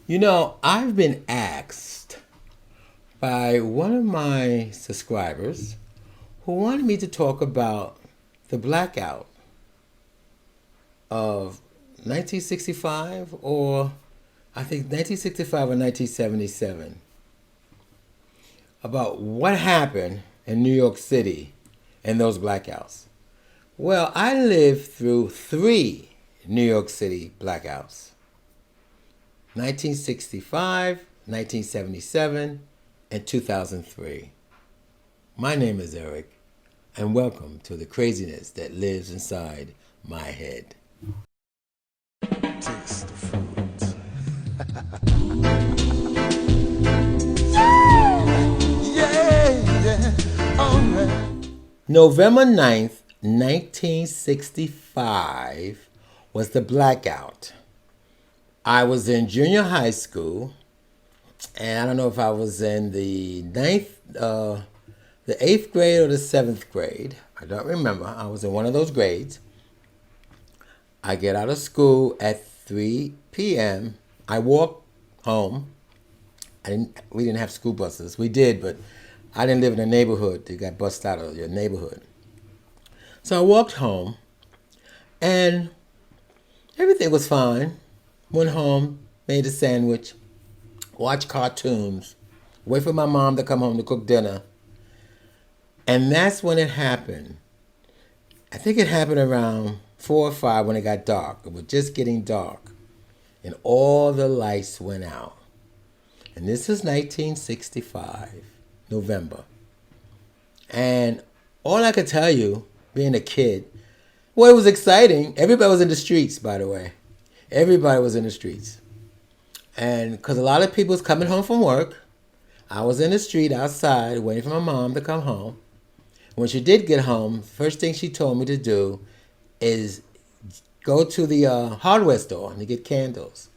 I've been asked by one of my subscribers who wanted me to talk about the blackout of 1965 or I think 1965 or 1977 about what happened in New York City in those blackouts. Well, I lived through three New York City blackouts: 1965, 1977, and 2003. My name is Eric, and welcome to the craziness that lives inside my head. Taste the fruit. Yeah, all right. November 9th, 1965 was the blackout. I was in junior high school, and I don't know if I was in the eighth grade or the seventh grade. I don't remember. I was in one of those grades. I get out of school at 3 p.m. I walked home. We didn't have school buses. We did, but I didn't live in a neighborhood. You got bussed out of your neighborhood. So I walked home, and everything was fine. Went home, made a sandwich, watched cartoons, wait for my mom to come home to cook dinner. And that's when it happened. I think it happened around 4 or 5 when it got dark. It was just getting dark. And all the lights went out. And this is 1965, November. And all I could tell you, being a kid, well, it was exciting. Everybody was in the streets, by the way. Everybody was in the streets. And because a lot of people was coming home from work, I was in the street outside waiting for my mom to come home. When she did get home, first thing she told me to do is go to the hardware store to get candles.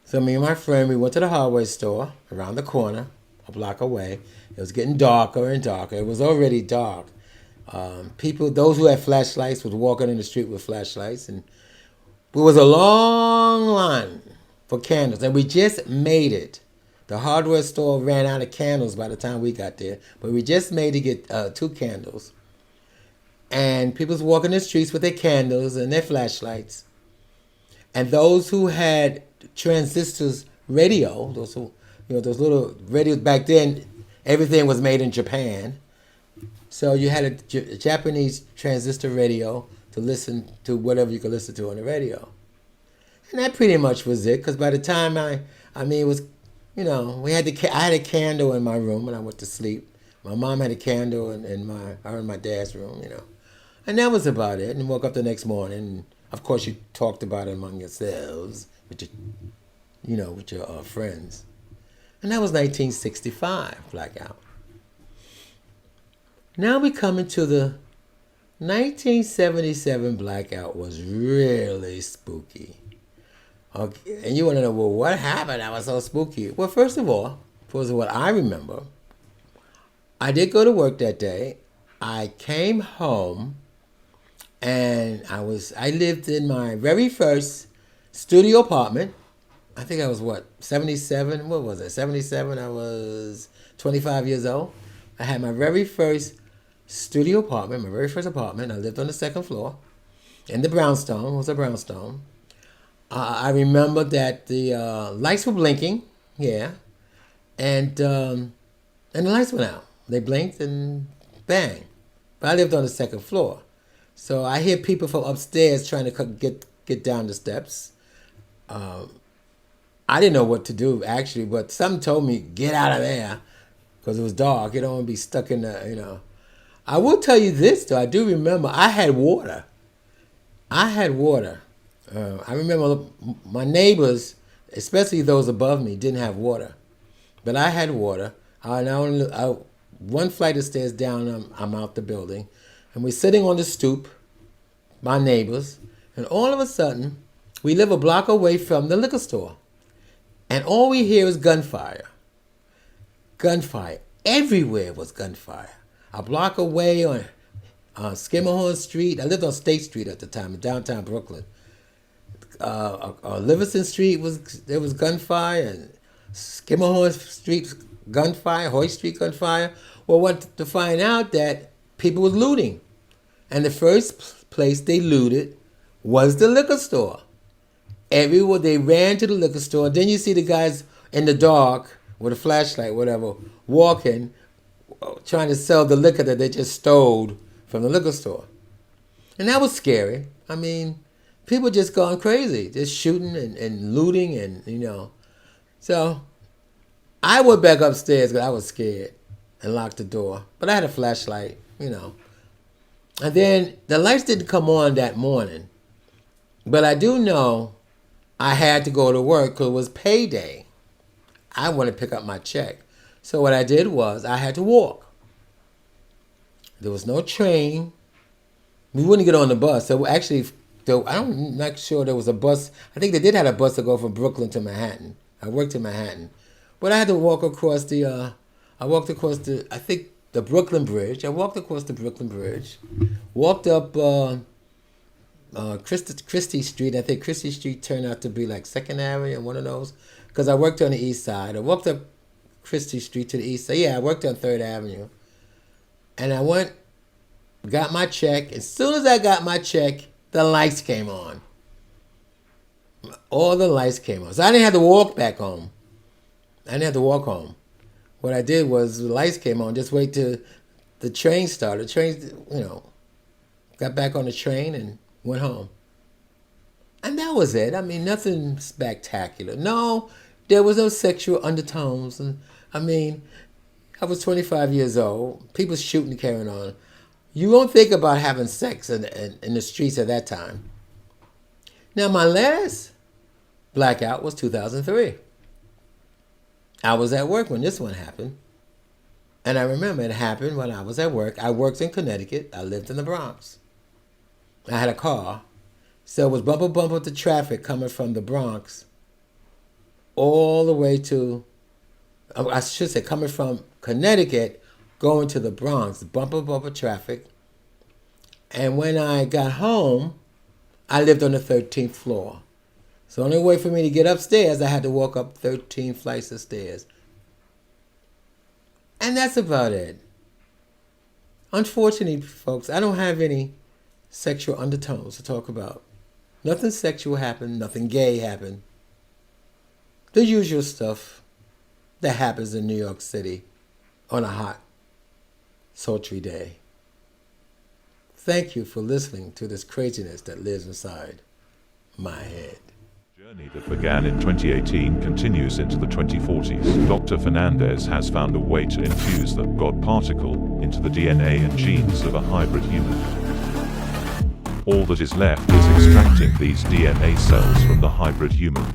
So me and my friend, we went to the hardware store around the corner, a block away. It was getting darker and darker. It was already dark. Those who had flashlights, was walking in the street with flashlights, and it was a long line for candles, and we just made it. The hardware store ran out of candles by the time we got there, but we just made to get 2 candles. And people was walking the streets with their candles and their flashlights. And those who had transistors radio, those little radios back then, everything was made in Japan. So you had a Japanese transistor radio to listen to whatever you could listen to on the radio. And that pretty much was it, because by the time it was, I had a candle in my room when I went to sleep. My mom had a candle in my dad's room, And that was about it. And woke up the next morning, and of course you talked about it among yourselves, with your friends. And that was 1965 blackout. Now we come into the 1977 blackout. Was really spooky. Okay, and you want to know, well, what happened that was so spooky? Well, first of all, what I remember, I did go to work that day. I came home, and I lived in my very first studio apartment. I think I was 77? What was it? 77? I was 25 years old. I had my very first studio apartment, my very first apartment. I lived on the second floor in the brownstone. It was a brownstone. I remember that the lights were blinking, yeah, and the lights went out. They blinked and bang. But I lived on the second floor, so I hear people from upstairs trying to get down the steps. I didn't know what to do actually, but something told me get out of there because it was dark. You don't want to be stuck in the. I will tell you this though. I do remember I had water. I remember my neighbors, especially those above me, didn't have water. But I had water. One flight of stairs down, I'm out the building. And we're sitting on the stoop, my neighbors. And all of a sudden, we live a block away from the liquor store. And all we hear is gunfire. Gunfire. Everywhere was gunfire. A block away on Skimmerhorn Street. I lived on State Street at the time in downtown Brooklyn. Livingston Street there was gunfire, and Skimmerhorn Street gunfire, Hoyt Street gunfire. Well, what to find out that people was looting, and the first place they looted was the liquor store. Everywhere they ran to the liquor store. Then you see the guys in the dark with a flashlight, whatever, walking, trying to sell the liquor that they just stole from the liquor store. And that was scary. I mean, people just going crazy, just shooting and looting and, So I went back upstairs because I was scared and locked the door. But I had a flashlight, And then the lights didn't come on that morning. But I do know I had to go to work because it was payday. I wanted to pick up my check. So what I did was I had to walk. There was no train. We wouldn't get on the bus. So actually, I'm not sure there was a bus. I think they did have a bus to go from Brooklyn to Manhattan. I worked in Manhattan. But I had to walk across the Brooklyn Bridge. I walked across the Brooklyn Bridge. Walked up Christie Street. I think Christie Street turned out to be like 2nd Avenue, one of those. Because I worked on the east side. I walked up Christie Street to the east side. Yeah, I worked on 3rd Avenue. And I went, got my check. As soon as I got my check, the lights came on. All the lights came on. So I didn't have to walk back home. I didn't have to walk home. What I did was the lights came on. Just wait till the train started. The train, got back on the train and went home. And that was it. I mean, nothing spectacular. No, there was no sexual undertones. And I mean, I was 25 years old. People shooting and carrying on. You won't think about having sex in the streets at that time. Now, my last blackout was 2003. I was at work when this one happened. And I remember it happened when I was at work. I worked in Connecticut. I lived in the Bronx. I had a car. So it was bumper to traffic coming from the Bronx all the way to, I should say, coming from Connecticut, going to the Bronx, bumper traffic. And when I got home, I lived on the 13th floor. So the only way for me to get upstairs, I had to walk up 13 flights of stairs. And that's about it. Unfortunately, folks, I don't have any sexual undertones to talk about. Nothing sexual happened, nothing gay happened. The usual stuff that happens in New York City on a hot, sultry day. Thank you for listening to this craziness that lives inside my head. The journey that began in 2018 continues into the 2040s. Dr. Fernandez has found a way to infuse the God particle into the DNA and genes of a hybrid human. All that is left is extracting these DNA cells from the hybrid human.